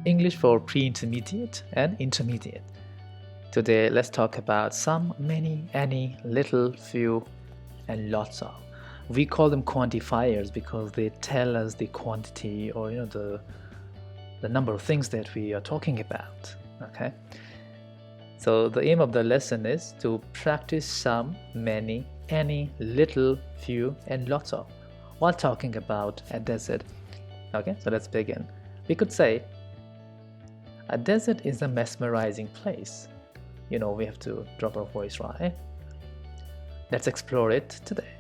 English for pre-intermediate and intermediate. Today, let's talk about some, many, any, little, few, and lots of. We call them quantifiers because they tell us the quantity or the number of things that we are talking about. Okay. So the aim of the lesson is to practice some, many, any, little, few, and lots of while talking about a desert. Okay, so let's begin. We could say a desert is a mesmerizing place. We have to drop our voice, right? Let's explore it today.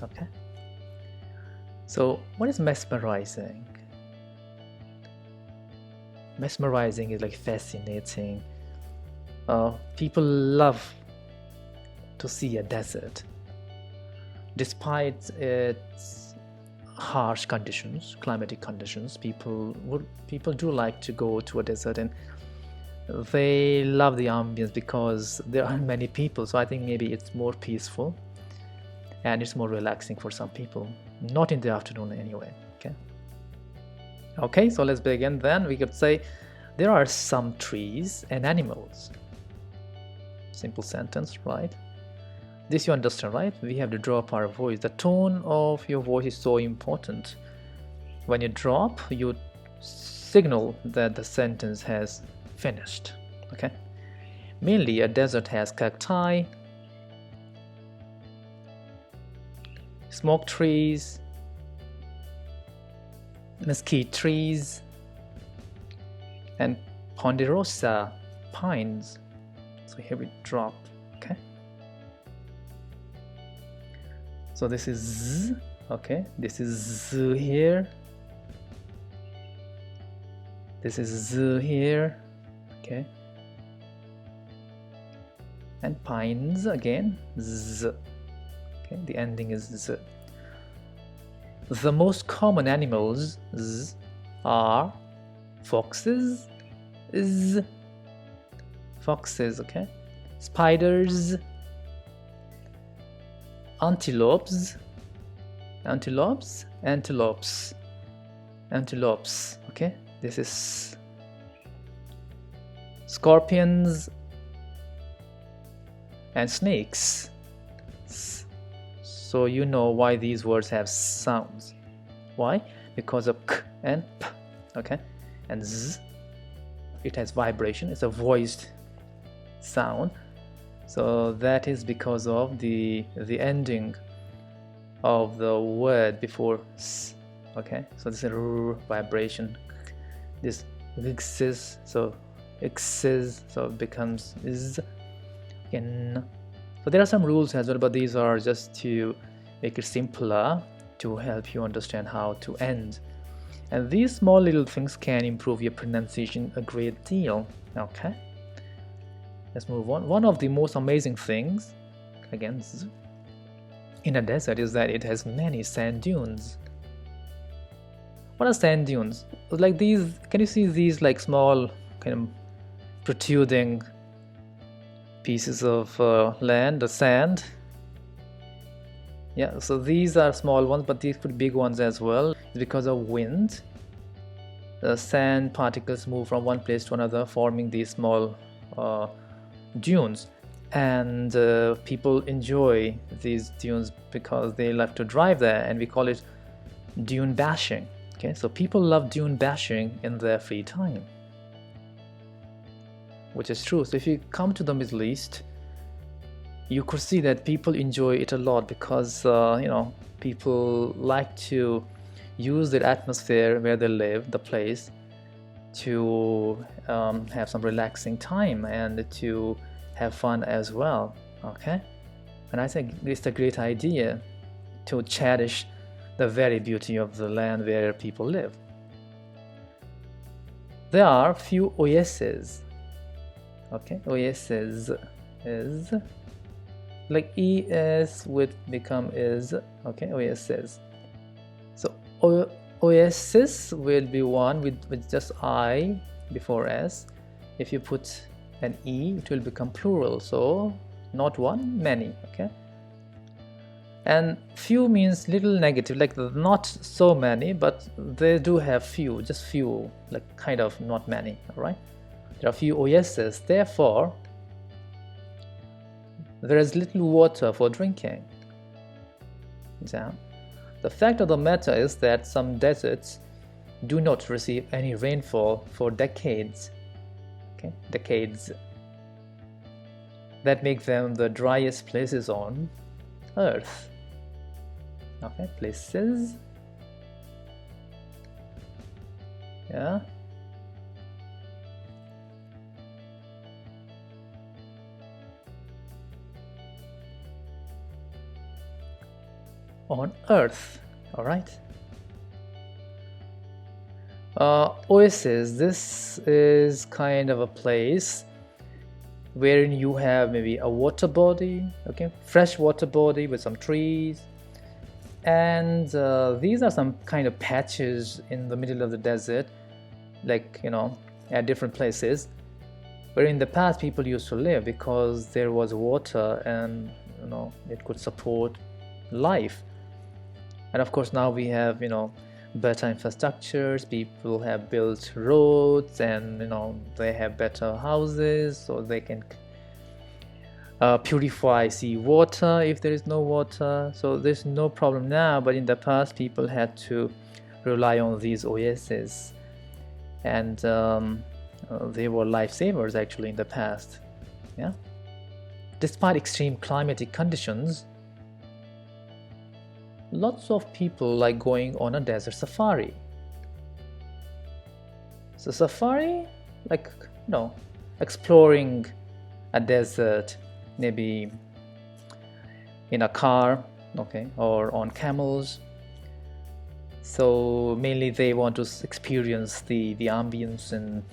Okay. So what is mesmerizing? Mesmerizing is like fascinating. People love to see a desert. Despite its harsh conditions, climatic conditions, people do like to go to a desert, and they love the ambience because there aren't many people. So I think maybe it's more peaceful and it's more relaxing for some people. Not in the afternoon anyway. Okay, so let's begin then. We could say there are some trees and animals. Simple sentence, right? This you understand, right? We have to drop our voice. The tone of your voice is so important. When you drop, you signal that the sentence has finished. Okay. Mainly, a desert has cacti, smoke trees, mesquite trees, and ponderosa pines. So here we drop. Okay. So this is Z. Okay. This is Z here. This is Z here. Okay. And pines again. Z. Okay. The ending is Z. The most common animals are foxes, foxes, okay, spiders, antelopes, okay, this is scorpions and snakes. So you know why these words have sounds. Why? Because of k and p, okay? And z, it has vibration. It's a voiced sound. So that is because of the ending of the word before s, okay? So this is a vibration. This x's, so x's, so it becomes z. So there are some rules as well, but these are just to make it simpler to help you understand how to end. And these small little things can improve your pronunciation a great deal. Okay, let's move on. One of the most amazing things, again, in a desert is that it has many sand dunes. What are sand dunes? Like these, can you see these like small kind of protruding pieces of land, the sand? Yeah, so these are small ones, but these could be big ones as well. It's because of wind. The sand particles move from one place to another, forming these small dunes. And people enjoy these dunes because they love to drive there, and we call it dune bashing. Okay, so people love dune bashing in their free time, which is true. So if you come to the Middle East, you could see that people enjoy it a lot because people like to use the atmosphere where they live, the place, to have some relaxing time and to have fun as well. Okay, and I think it's a great idea to cherish the very beauty of the land where people live. There are few oases. Okay, oasis is like es would become is. Okay, oasis. So oasis will be one with just I before s. If you put an e, it will become plural. So not one, many. Okay. And few means little negative, like not so many, but they do have few, just few, like kind of not many. All right, there are few oases, therefore there is little water for drinking. Yeah. The fact of the matter is that some deserts do not receive any rainfall for decades. Okay, decades. That make them the driest places on Earth. Okay, places. Yeah. On Earth. All right. Oasis. This is kind of a place wherein you have maybe a water body, okay, fresh water body with some trees, and these are some kind of patches in the middle of the desert, like, you know, at different places where in the past people used to live because there was water and, you know, it could support life. And of course now we have, you know, better infrastructures, people have built roads, and, you know, they have better houses so they can purify seawater if there is no water. So there's no problem now, but in the past people had to rely on these oases, and they were lifesavers actually in the past. Yeah. Despite extreme climatic conditions, lots of people like going on a desert safari. So safari, like, you know, exploring a desert, maybe in a car, okay, or on camels. So mainly they want to experience the ambience and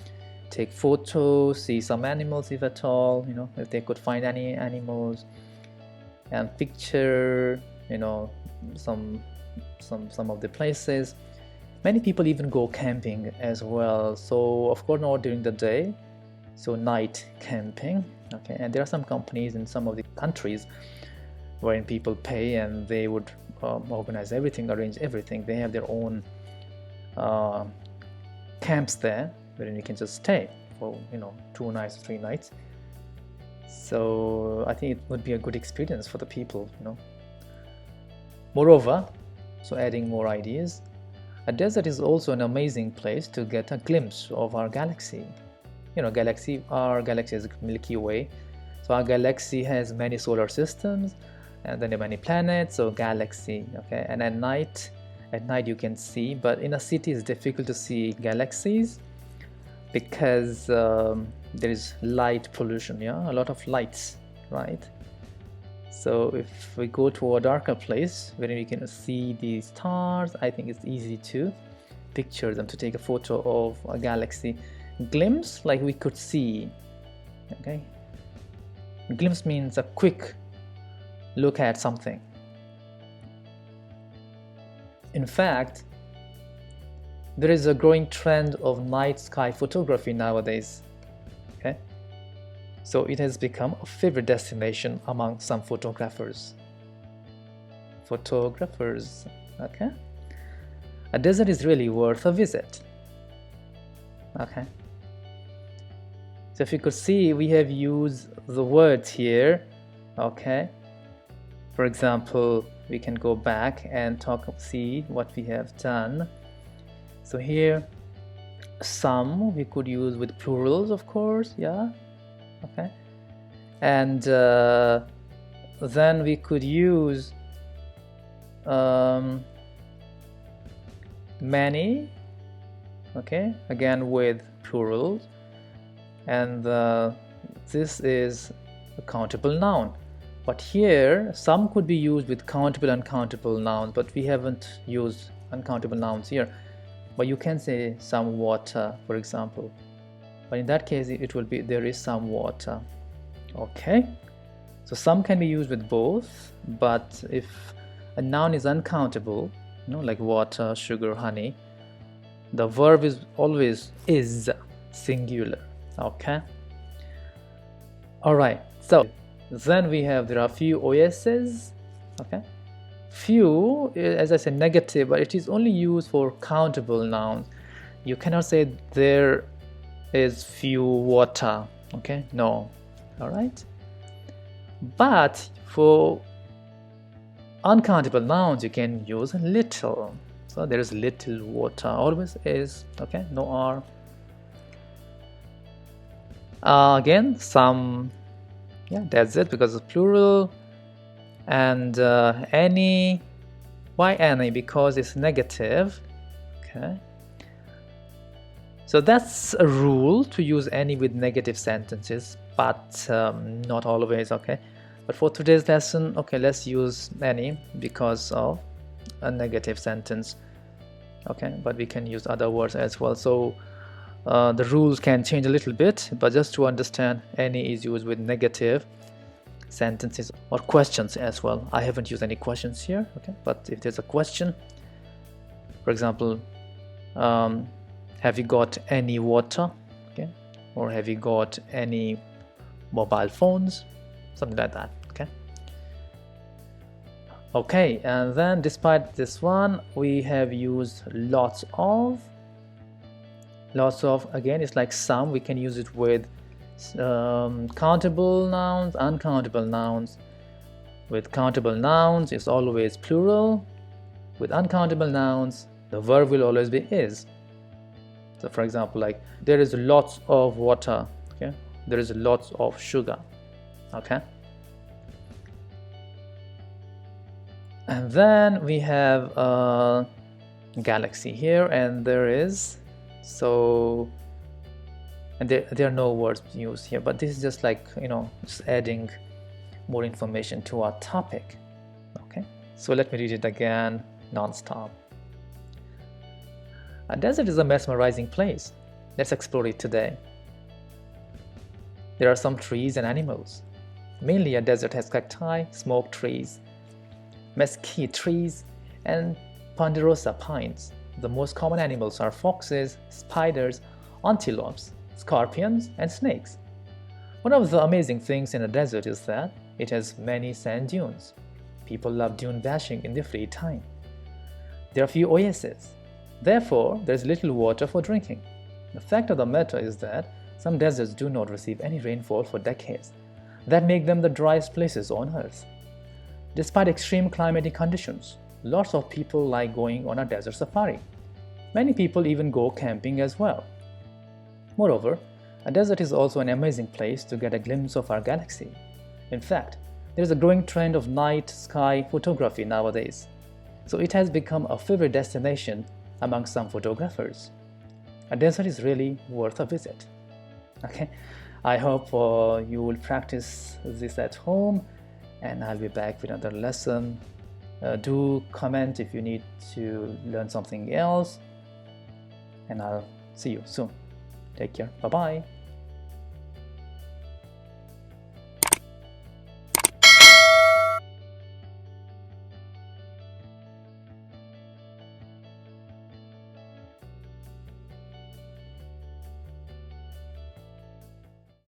take photos, see some animals if at all, you know, if they could find any animals, and picture, you know, some of the places. Many people even go camping as well, so of course not during the day, so night camping. Okay, and there are some companies in some of the countries wherein people pay and they would organize everything, arrange everything. They have their own camps there wherein you can just stay for, you know, 2 nights, 3 nights. So I think it would be a good experience for the people, you know. Moreover, so adding more ideas, a desert is also an amazing place to get a glimpse of our galaxy. You know, our galaxy is Milky Way. So our galaxy has many solar systems, and then there are many planets, so galaxy, okay? And at night you can see, but in a city it's difficult to see galaxies because there is light pollution, yeah, a lot of lights, right? So if we go to a darker place where we can see the stars, I think it's easy to picture them, to take a photo of a galaxy. Glimpse, like we could see, okay? Glimpse means a quick look at something. In fact, there is a growing trend of night sky photography nowadays, okay? So it has become a favorite destination among some photographers. Okay? A desert is really worth a visit. Okay? So if you could see, we have used the words here, okay? For example, we can go back and see what we have done. So here, some we could use with plurals, of course, yeah? Okay, and then we could use many, okay, again with plurals, and this is a countable noun. But here some could be used with countable and uncountable nouns, but we haven't used uncountable nouns here. But you can say some water, for example. But in that case it will be there is some water. Okay, so some can be used with both, but if a noun is uncountable, you know, like water, sugar, honey, the verb is always is singular. Okay, all right, so then there are a few oases, okay, Few, as I said, negative, but it is only used for countable nouns. You cannot say there is few water. Okay, no. All right. But for uncountable nouns, you can use little. So there is little water. Always is. Okay, no R. Again, some. Yeah, that's it because it's plural. And any. Why any? Because it's negative. Okay. So that's a rule to use any with negative sentences, but not always. Okay. But for today's lesson, okay, let's use any because of a negative sentence. Okay, but we can use other words as well. So the rules can change a little bit, but just to understand, any is used with negative sentences or questions as well. I haven't used any questions here. Okay, but if there's a question, for example, have you got any water? Okay, or have you got any mobile phones? Something like that. Okay, and then despite this one, we have used lots of. Again, it's like some. We can use it with countable nouns, uncountable nouns. With countable nouns, it's always plural. With uncountable nouns, the verb will always be is. So for example, like there is lots of water. Okay, there is lots of sugar. Okay. And then we have a galaxy here, and there is, so, and there are no words used here, but this is just like, just adding more information to our topic. Okay, so let me read it again non-stop. A desert is a mesmerizing place. Let's explore it today. There are some trees and animals. Mainly a desert has cacti, smoke trees, mesquite trees, and ponderosa pines. The most common animals are foxes, spiders, antelopes, scorpions, and snakes. One of the amazing things in a desert is that it has many sand dunes. People love dune bashing in their free time. There are few oases. Therefore, there is little water for drinking. The fact of the matter is that some deserts do not receive any rainfall for decades. That make them the driest places on Earth. Despite extreme climatic conditions, lots of people like going on a desert safari. Many people even go camping as well. Moreover, a desert is also an amazing place to get a glimpse of our galaxy. In fact, there is a growing trend of night sky photography nowadays, so it has become a favorite destination among some photographers. A desert is really worth a visit. Okay, I hope you will practice this at home, and I'll be back with another lesson. Do comment if you need to learn something else, and I'll see you soon. Take care. Bye-bye.